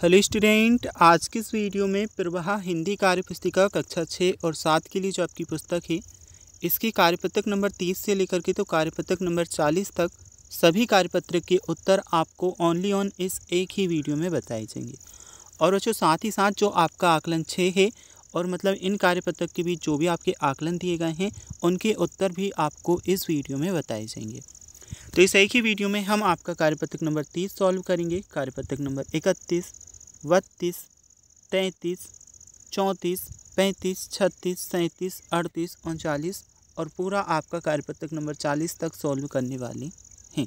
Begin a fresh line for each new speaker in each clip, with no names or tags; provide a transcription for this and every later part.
Hello student, आज की इस वीडियो में प्रवाह हिंदी कार्यपुस्तिका कक्षा 6 और 7 के लिए जो आपकी पुस्तक है इसकी कार्यपत्रक नंबर 30 से लेकर के तो कार्यपत्रक नंबर 40 तक सभी कार्यपत्रक के उत्तर आपको ओनली ऑन इस एक ही वीडियो में बताए जाएंगे। और बच्चों साथ ही साथ जो आपका आकलन 6 है और मतलब इन कार्यपत्रक के बीच जो भी आपके आकलन दिए गए हैं उनके उत्तर भी आपको इस वीडियो में बताए जाएंगे। तो इस एक ही वीडियो में हम आपका कार्यपत्रक नंबर 30 सॉल्व करेंगे, कार्यपत्रक नंबर 31, 32, 33, 34, 35, 36, 37, 38, 39 और पूरा आपका कार्यपत्रक नंबर 40 तक सॉल्व करने वाले हैं।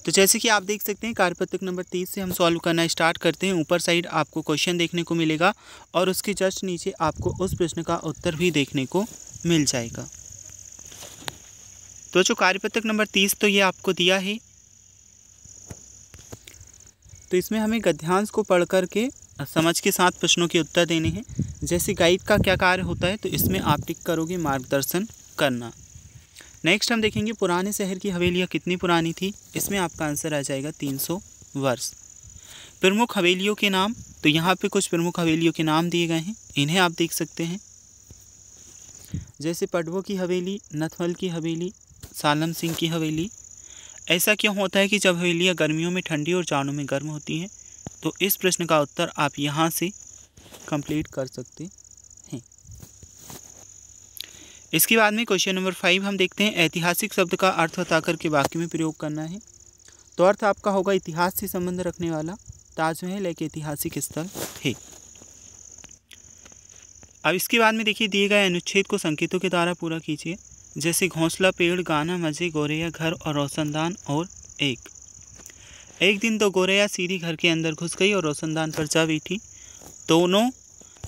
तो जैसे कि आप देख सकते हैं कार्यपत्रक नंबर 30 से हम सॉल्व करना स्टार्ट करते हैं। ऊपर साइड आपको क्वेश्चन देखने को मिलेगा और उसके जस्ट नीचे आपको उस प्रश्न का उत्तर भी देखने को मिल जाएगा। तो जो कार्यपत्रक नंबर 30 तो ये आपको दिया है, तो इसमें हमें गद्यांश को पढ़ करके समझ के साथ प्रश्नों के उत्तर देने हैं। जैसे गाइड का क्या कार्य होता है तो इसमें आप टिक करोगे मार्गदर्शन करना। नेक्स्ट हम देखेंगे पुराने शहर की हवेलियाँ कितनी पुरानी थी, इसमें आपका आंसर आ जाएगा 300 वर्ष। प्रमुख हवेलियों के नाम, तो यहाँ पे कुछ प्रमुख हवेलियों के नाम दिए गए हैं, इन्हें आप देख सकते हैं। जैसे पडवों की हवेली, नथवल की हवेली, सालम सिंह की हवेली। ऐसा क्यों होता है कि जब हवेलियाँ गर्मियों में ठंडी और जाड़ों में गर्म होती हैं? तो इस प्रश्न का उत्तर आप यहाँ से कंप्लीट कर सकते हैं। इसके बाद में क्वेश्चन नंबर 5 हम देखते हैं। ऐतिहासिक शब्द का अर्थ बता करके वाक्य में प्रयोग करना है। तो अर्थ आपका होगा इतिहास से संबंध रखने वाला ताजमहल एक ऐतिहासिक स्थल है। अब इसके बाद में देखिए दिए गए अनुच्छेद को संकेतों के द्वारा पूरा कीजिए। जैसे घोंसला, पेड़, गाना, मजे, गोरैया, घर और रोशनदान। और एक दिन दो गोरैया सीधी घर के अंदर घुस गई और रोशनदान पर जा बैठी। दोनों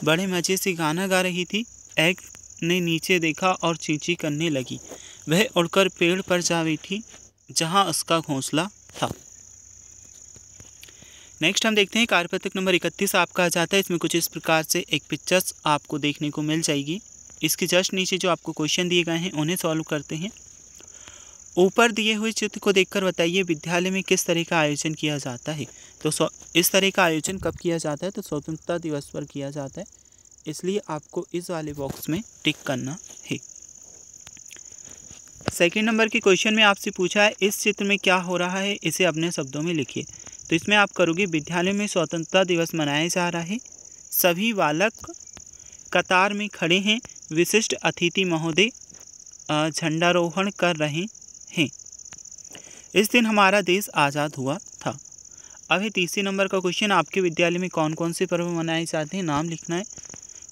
बड़े मज़े से गाना गा रही थी। एक ने नीचे देखा और चींची करने लगी। वह उड़कर पेड़ पर जा बैठी जहां उसका घोंसला था। नेक्स्ट हम देखते हैं कार्यपत्रक नंबर 31 आपका आ जाता है। इसमें कुछ इस प्रकार से एक पिक्चर्स आपको देखने को मिल जाएगी। इसके जस्ट नीचे जो आपको क्वेश्चन दिए गए हैं उन्हें सॉल्व करते हैं। ऊपर दिए हुए चित्र को देखकर बताइए विद्यालय में किस तरह का आयोजन किया जाता है। तो इस तरह का आयोजन कब किया जाता है? तो स्वतंत्रता दिवस पर किया जाता है, इसलिए आपको इस वाले बॉक्स में टिक करना है। सेकंड नंबर के क्वेश्चन में आपसे पूछा है इस चित्र में क्या हो रहा है, इसे अपने शब्दों में लिखिए। तो इसमें आप करोगे विद्यालय में स्वतंत्रता दिवस मनाया जा रहा है, सभी बालक कतार में खड़े हैं, विशिष्ट अतिथि महोदय झंडारोहण कर रहे हैं, इस दिन हमारा देश आज़ाद हुआ था। अब है तीसरे नंबर का क्वेश्चन, आपके विद्यालय में कौन कौन से पर्व मनाए जाते हैं, नाम लिखना है।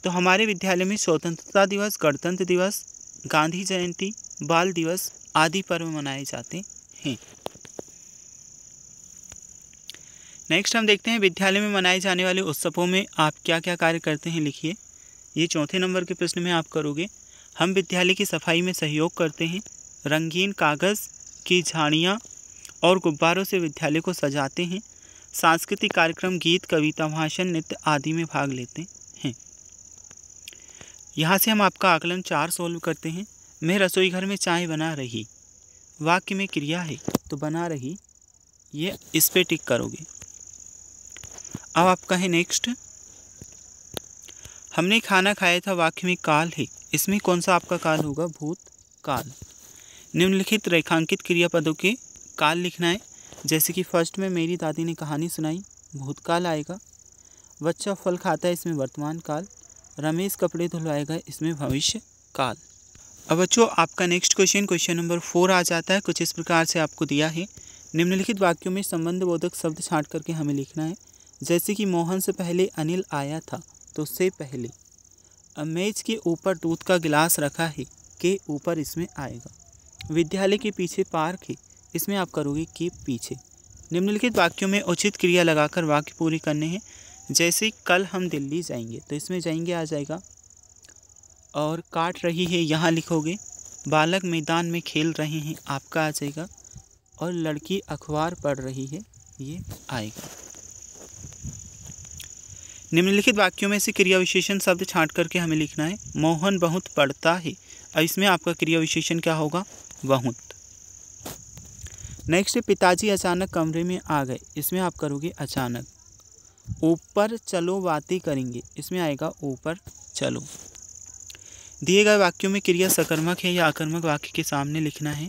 तो हमारे विद्यालय में स्वतंत्रता दिवस, गणतंत्र दिवस, गांधी जयंती, बाल दिवस आदि पर्व मनाए जाते हैं। नेक्स्ट हम देखते हैं विद्यालय में मनाए जाने वाले उत्सवों में आप क्या क्या कार्य करते हैं, लिखिए। ये चौथे नंबर के प्रश्न में आप करोगे हम विद्यालय की सफाई में सहयोग करते हैं, रंगीन कागज़ की झाड़ियाँ और गुब्बारों से विद्यालय को सजाते हैं, सांस्कृतिक कार्यक्रम, गीत, कविता, भाषण, नृत्य आदि में भाग लेते हैं। यहाँ से हम आपका आकलन 4 सॉल्व करते हैं। मैं रसोई घर में चाय बना रही, वाक्य में क्रिया है तो बना रही, ये इस पे टिक करोगे। अब आपका है नेक्स्ट, हमने खाना खाया था, वाक्य में काल है, इसमें कौन सा आपका काल होगा? भूतकाल। निम्नलिखित रेखांकित क्रियापदों के काल लिखना है। जैसे कि फर्स्ट में मेरी दादी ने कहानी सुनाई, भूतकाल आएगा। बच्चा फल खाता है, इसमें वर्तमान काल। रमेश कपड़े धुलवाएगा, इसमें भविष्य काल। अब बच्चों आपका नेक्स्ट क्वेश्चन नंबर 4 आ जाता है। कुछ इस प्रकार से आपको दिया है, निम्नलिखित वाक्यों में संबंध बोधक शब्द छांट करके हमें लिखना है। जैसे कि मोहन से पहले अनिल आया था, तो से पहले। मेज के ऊपर दूध का गिलास रखा है, के ऊपर इसमें आएगा। विद्यालय के पीछे पार्क है, इसमें आप करोगे के पीछे। निम्नलिखित वाक्यों में उचित क्रिया लगाकर वाक्य पूरे करने हैं। जैसे कल हम दिल्ली जाएंगे, तो इसमें जाएंगे आ जाएगा। और काट रही है, यहाँ लिखोगे। बालक मैदान में खेल रहे हैं, आपका आ जाएगा। और लड़की अखबार पढ़ रही है, ये आएगा। निम्नलिखित वाक्यों में से क्रिया विशेषण शब्द छांट करके हमें लिखना है। मोहन बहुत पढ़ता है, और इसमें आपका क्रिया विशेषण क्या होगा? बहुत। नेक्स्ट, पिताजी अचानक कमरे में आ गए, इसमें आप करोगे अचानक। ऊपर चलो बातें करेंगे, इसमें आएगा ऊपर चलो। दिए गए वाक्यों में क्रिया सकर्मक है या आकर्मक वाक्य के सामने लिखना है।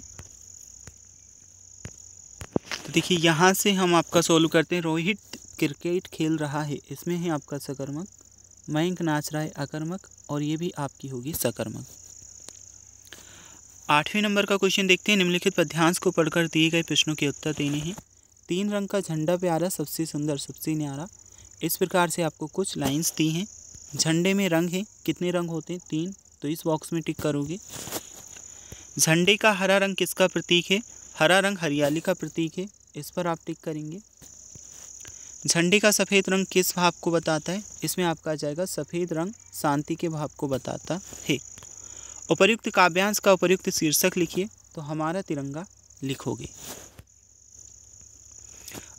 तो देखिए यहाँ से हम आपका सोल्व करते हैं। रोहित क्रिकेट खेल रहा है, इसमें है आपका सकर्मक। मयंक नाच रहा है अकर्मक, और ये भी आपकी होगी सकर्मक। 8वें नंबर का क्वेश्चन देखते हैं। निम्नलिखित पद्यांश को पढ़कर दिए गए प्रश्नों के उत्तर देने हैं। 3 रंग का झंडा प्यारा, सबसे सुंदर सबसे न्यारा। इस प्रकार से आपको कुछ लाइंस दी हैं। झंडे में रंग है, कितने रंग होते हैं? 3, तो इस बॉक्स में टिक करोगे। झंडे का हरा रंग किसका प्रतीक है? हरा रंग हरियाली का प्रतीक है, इस पर आप टिक करेंगे। झंडे का सफ़ेद रंग किस भाव को बताता है? इसमें आपका आ जाएगा सफ़ेद रंग शांति के भाव को बताता है। उपर्युक्त काव्यांश का उपर्युक्त शीर्षक लिखिए, तो हमारा तिरंगा लिखोगे।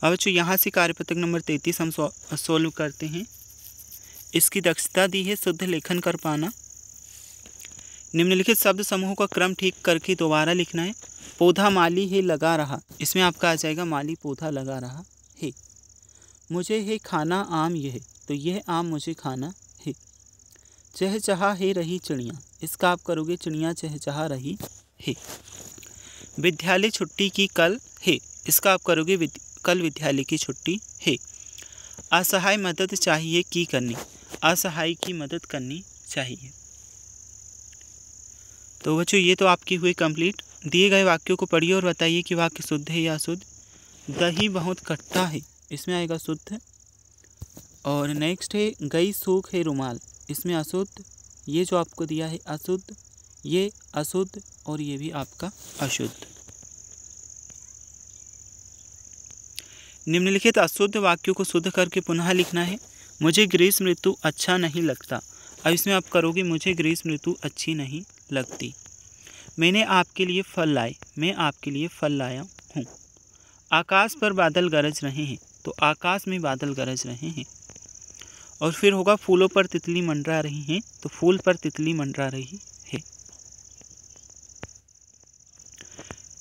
अब बच्चों यहाँ से कार्यपत्रक नंबर 33 हम सोल्व करते हैं। इसकी दक्षता दी है शुद्ध लेखन कर पाना। निम्नलिखित शब्द समूहों का क्रम ठीक करके दोबारा लिखना है। पौधा माली है लगा रहा, इसमें आपका आ जाएगा माली पौधा लगा रहा है। मुझे है खाना आम यह, तो यह आम मुझे खाना है। चहचहा है रही चिड़िया, इसका आप करोगे चिड़िया चहचहा रही है। विद्यालय छुट्टी की कल है, इसका आप करोगे कल विद्यालय की छुट्टी है। असहाय मदद चाहिए की करनी, असहाय की मदद करनी चाहिए। तो बच्चों ये तो आपकी हुई कंप्लीट। दिए गए वाक्यों को पढ़िए और बताइए कि वाक्य शुद्ध है या अशुद्ध। दही बहुत खट्टा है, इसमें आएगा शुद्ध। और नेक्स्ट है गई सूख है रुमाल, इसमें अशुद्ध। ये जो आपको दिया है अशुद्ध, ये अशुद्ध, और ये भी आपका अशुद्ध। निम्नलिखित अशुद्ध वाक्यों को शुद्ध करके पुनः लिखना है। मुझे ग्रीष्म ऋतु अच्छा नहीं लगता, अब इसमें आप करोगे मुझे ग्रीष्म ऋतु अच्छी नहीं लगती। मैंने आपके लिए फल लाए, मैं आपके लिए फल लाया हूँ। आकाश पर बादल गरज रहे हैं, तो आकाश में बादल गरज रहे हैं। और फिर होगा फूलों पर तितली मंडरा रही हैं, तो फूल पर तितली मंडरा रही है।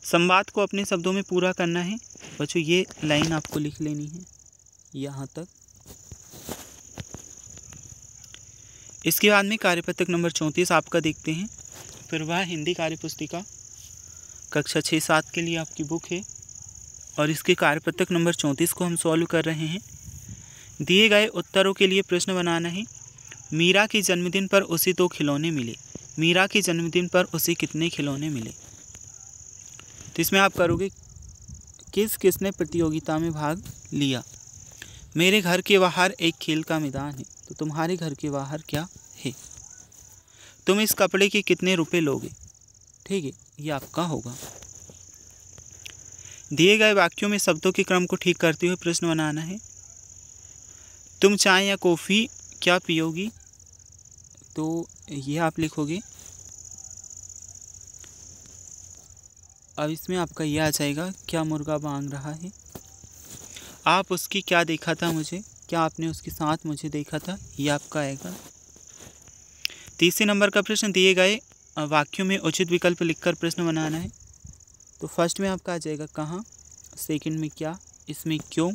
संवाद को अपने शब्दों में पूरा करना है। बच्चों ये लाइन आपको लिख लेनी है यहाँ तक। इसके बाद में कार्यपत्रक नंबर 34 आपका देखते हैं। फिर वह हिंदी कार्यपुस्तिका कक्षा 6-7 के लिए आपकी बुक है, और इसके कार्यपत्रक नंबर 34 को हम सॉल्व कर रहे हैं। दिए गए उत्तरों के लिए प्रश्न बनाना है। मीरा के जन्मदिन पर उसे 2 खिलौने मिले, मीरा के जन्मदिन पर उसे कितने खिलौने मिले? तो इसमें आप करोगे किसने प्रतियोगिता में भाग लिया। मेरे घर के बाहर एक खेल का मैदान है, तो तुम्हारे घर के बाहर क्या है। तुम इस कपड़े के कितने रुपए लोगे? ठीक है, ये आपका होगा। दिए गए वाक्यों में शब्दों के क्रम को ठीक करते हुए प्रश्न बनाना है। तुम चाय या कॉफ़ी क्या पियोगी? तो ये आप लिखोगे। अब इसमें आपका यह आ जाएगा क्या मुर्गा बांग रहा है। आप उसकी क्या देखा था मुझे, क्या आपने उसके साथ मुझे देखा था, ये आपका आएगा। 30 नंबर का प्रश्न, दिए गए वाक्यों में उचित विकल्प लिखकर प्रश्न बनाना है। तो फर्स्ट में आपका आ जाएगा कहाँ, सेकंड में क्या, इसमें क्यों,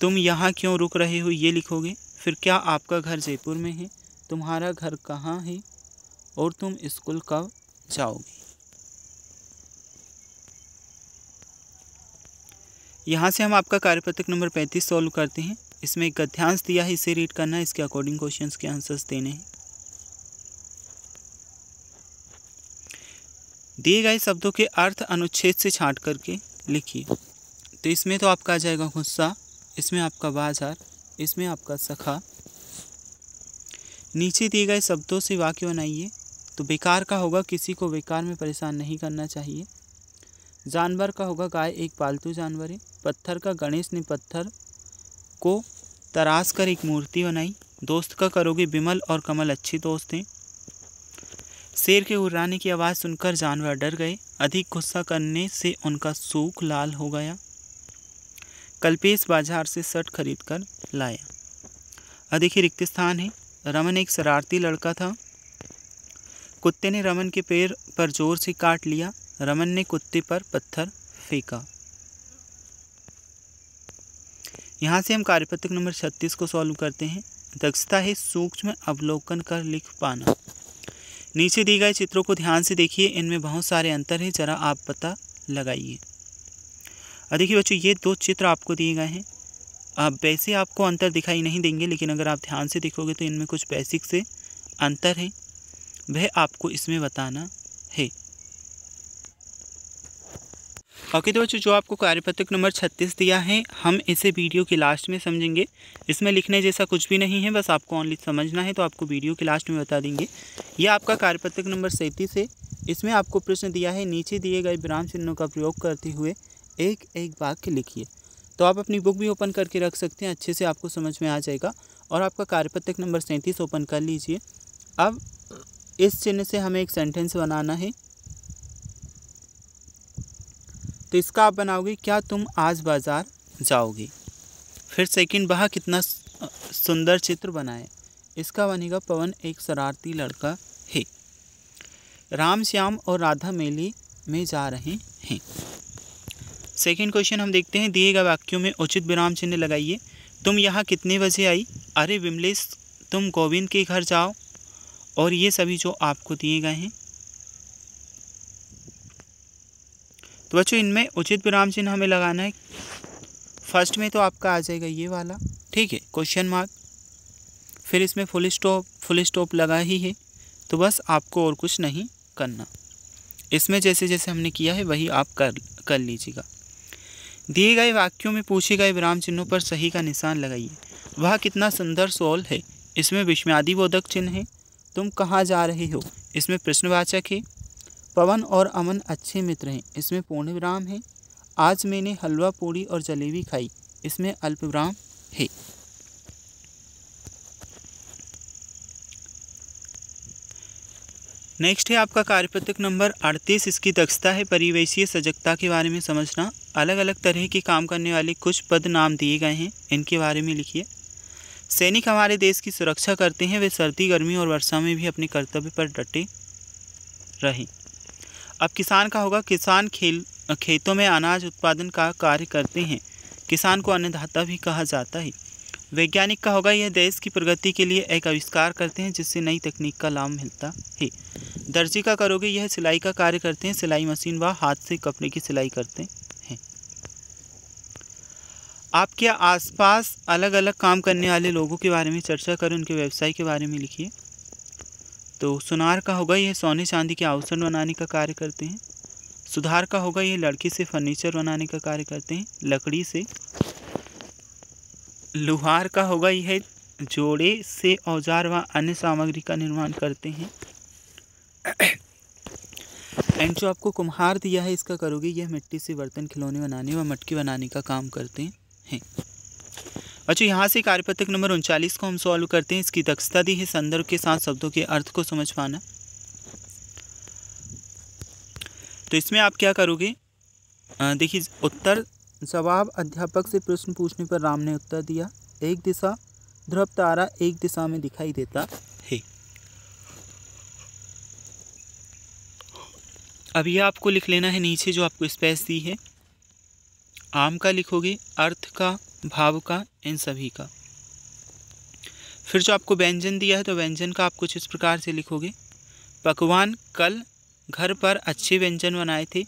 तुम यहाँ क्यों रुक रहे हो ये लिखोगे। फिर क्या आपका घर जयपुर में है, तुम्हारा घर कहाँ है, और तुम स्कूल कब जाओगे। यहाँ से हम आपका कार्यपत्रक नंबर 35 सॉल्व करते हैं। इसमें एक गद्यांश दिया है, इसे रीड करना है, इसके अकॉर्डिंग क्वेश्चंस के आंसर्स देने हैं। दिए गए शब्दों के अर्थ अनुच्छेद से छांट करके लिखिए। तो इसमें तो आपका आ जाएगा गुस्सा, इसमें आपका बाजार, इसमें आपका सखा। नीचे दिए गए शब्दों से वाक्य बनाइए। तो बेकार का होगा किसी को बेकार में परेशान नहीं करना चाहिए। जानवर का होगा गाय एक पालतू जानवर है। पत्थर का गणेश ने पत्थर को तराश कर एक मूर्ति बनाई। दोस्त का करोगे विमल और कमल अच्छे दोस्त हैं। शेर के उर्राने की आवाज़ सुनकर जानवर डर गए। अधिक गुस्सा करने से उनका सूख लाल हो गया। कल्पेश बाजार से शर्ट खरीद कर लाया। अब देखिए रिक्त स्थान है। रमन एक शरारती लड़का था। कुत्ते ने रमन के पैर पर जोर से काट लिया। रमन ने कुत्ते पर पत्थर फेंका। यहाँ से हम कार्यपत्रक नंबर 36 को सॉल्व करते हैं। दक्षता है सूक्ष्म अवलोकन कर लिख पाना। नीचे दिए गए चित्रों को ध्यान से देखिए, इनमें बहुत सारे अंतर हैं, जरा आप पता लगाइए। देखिए बच्चों, ये 2 चित्र आपको दिए गए हैं। अब वैसे आपको अंतर दिखाई नहीं देंगे, लेकिन अगर आप ध्यान से देखोगे तो इनमें कुछ बेसिक से अंतर हैं, वह आपको इसमें बताना है। ओके तो बच्चों, जो आपको कार्यपत्रक नंबर 36 दिया है, हम इसे वीडियो के लास्ट में समझेंगे। इसमें लिखने जैसा कुछ भी नहीं है, बस आपको ओनली समझना है, तो आपको वीडियो के लास्ट में बता देंगे। यह आपका कार्यपत्रक नंबर 37 है। इसमें आपको प्रश्न दिया है, नीचे दिए गए विराम चिन्हों का प्रयोग करते हुए एक एक वाक्य लिखिए। तो आप अपनी बुक भी ओपन करके रख सकते हैं, अच्छे से आपको समझ में आ जाएगा। और आपका कार्यपत्रक नंबर 37 ओपन कर लीजिए। अब इस चिन्ह से हमें एक सेंटेंस बनाना है। तो इसका आप बनाओगे, क्या तुम आज बाजार जाओगे। फिर सेकंड, वह कितना सुंदर चित्र बनाए। इसका बनेगा, पवन एक शरारती लड़का है। राम श्याम और राधा मेले में जा रहे हैं। सेकंड क्वेश्चन हम देखते हैं, दिए गए वाक्यों में उचित विराम चिन्ह लगाइए। तुम यहाँ कितने बजे आई। अरे विमलेश, तुम गोविंद के घर जाओ। और ये सभी जो आपको दिए गए हैं। तो बच्चों, इनमें उचित विराम चिन्ह हमें लगाना है। फर्स्ट में तो आपका आ जाएगा ये वाला, ठीक है, क्वेश्चन मार्क। फिर इसमें फुल स्टॉप लगा ही है, तो बस आपको और कुछ नहीं करना। इसमें जैसे जैसे हमने किया है वही आप कर लीजिएगा। दिए गए वाक्यों में पूछे गए विराम चिन्हों पर सही का निशान लगाइए। वह कितना सुंदर शॉल है। इसमें विस्मयादिबोधक चिन्ह है। तुम कहाँ जा रहे हो। इसमें प्रश्नवाचक है। पवन और अमन अच्छे मित्र हैं। इसमें पूर्ण विराम है। आज मैंने हलवा पूड़ी और जलेबी खाई। इसमें अल्प विराम है। नेक्स्ट है आपका कार्यपत्रक नंबर 38। इसकी दक्षता है परिवेशीय सजगता के बारे में समझना। अलग अलग तरह के काम करने वाले कुछ पद नाम दिए गए हैं, इनके बारे में लिखिए। सैनिक हमारे देश की सुरक्षा करते हैं। वे सर्दी, गर्मी और वर्षा में भी अपने कर्तव्य पर डटे रहें। अब किसान का होगा, किसान खेतों में अनाज उत्पादन का कार्य करते हैं। किसान को अन्नदाता भी कहा जाता है। वैज्ञानिक का होगा, यह देश की प्रगति के लिए एक आविष्कार करते हैं जिससे नई तकनीक का लाभ मिलता है। दर्जी का करोगे, यह सिलाई का कार्य करते हैं। सिलाई मशीन व हाथ से कपड़े की सिलाई करते हैं। आपके आसपास अलग अलग काम करने वाले लोगों के बारे में चर्चा करें, उनके व्यवसाय के बारे में लिखिए। तो सुनार का होगा, यह सोने चांदी के आभूषण बनाने का कार्य करते हैं। सुधार का होगा, यह लकड़ी से फर्नीचर बनाने का कार्य करते हैं, लकड़ी से। लुहार का होगा, यह जोड़े से औजार व अन्य सामग्री का निर्माण करते हैं। एंड जो आपको कुम्हार दिया है, इसका करोगे, यह मिट्टी से बर्तन, खिलौने बनाने व मटके बनाने का काम करते हैं। अच्छा, यहाँ से कार्यपत्रक नंबर 39 को हम सॉल्व करते हैं। इसकी दक्षता दी है संदर्भ के साथ शब्दों के अर्थ को समझ पाना। तो इसमें आप क्या करोगे, देखिए उत्तर जवाब, अध्यापक से प्रश्न पूछने पर राम ने उत्तर दिया। एक दिशा, ध्रुव तारा एक दिशा में दिखाई देता है। अब यह आपको लिख लेना है नीचे जो आपको स्पेस दी है। आम का लिखोगे, अर्थ का, भाव का, इन सभी का। फिर जो आपको व्यंजन दिया है, तो व्यंजन का आप कुछ इस प्रकार से लिखोगे। पकवान, कल घर पर अच्छे व्यंजन बनाए थे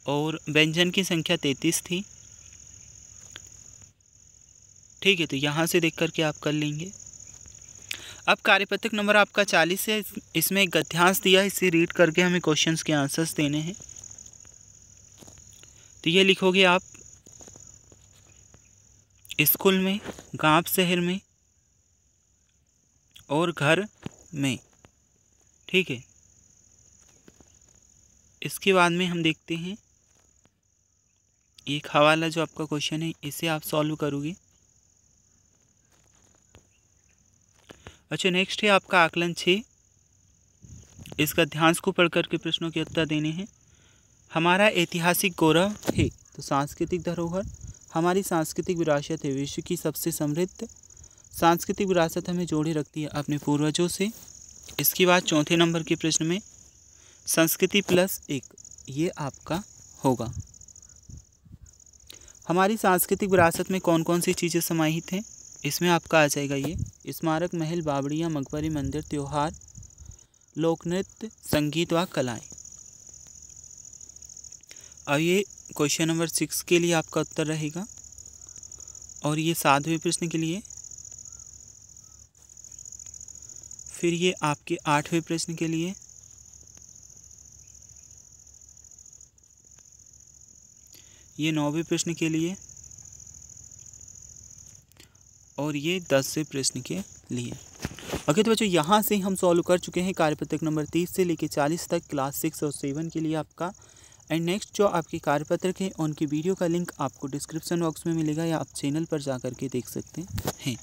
और व्यंजन की संख्या 33 थी। ठीक है, तो यहाँ से देख करके आप कर लेंगे। अब कार्यपत्रक नंबर आपका 40 है। इसमें एक गद्यांश दिया है, इसे रीड करके हमें क्वेश्चंस के आंसर्स देने हैं। तो ये लिखोगे आप, स्कूल में, गांव शहर में और घर में। ठीक है, इसके बाद में हम देखते हैं एक हवाला जो आपका क्वेश्चन है, इसे आप सॉल्व करोगे। अच्छा, नेक्स्ट है आपका आकलन 6। इस गद्यांश को पढ़ करके प्रश्नों के उत्तर देने हैं। हमारा ऐतिहासिक गौरव है, तो सांस्कृतिक धरोहर। हमारी सांस्कृतिक विरासत है, विश्व की सबसे समृद्ध सांस्कृतिक विरासत हमें जोड़े रखती है अपने पूर्वजों से। इसके बाद चौथे नंबर के प्रश्न में संस्कृति +1, ये आपका होगा। हमारी सांस्कृतिक विरासत में कौन कौन सी चीज़ें समाहित हैं? इसमें आपका आ जाएगा ये स्मारक, महल, बावड़ियाँ, मकबरे, मंदिर, त्योहार, लोक नृत्य, संगीत व कलाएँ। अब ये क्वेश्चन नंबर 6 के लिए आपका उत्तर रहेगा और ये 7वें प्रश्न के लिए, फिर ये आपके 8वें प्रश्न के लिए, ये 9वें प्रश्न के लिए और ये 10वें प्रश्न के लिए। ओके तो बच्चों यहाँ से हम सॉल्व कर चुके हैं कार्यपत्रक नंबर 30 से लेकर 40 तक क्लास 6 और 7 के लिए आपका। एंड नेक्स्ट जो आपके कार्यपत्रक है उनकी वीडियो का लिंक आपको डिस्क्रिप्शन बॉक्स में मिलेगा या आप चैनल पर जा कर के देख सकते हैं।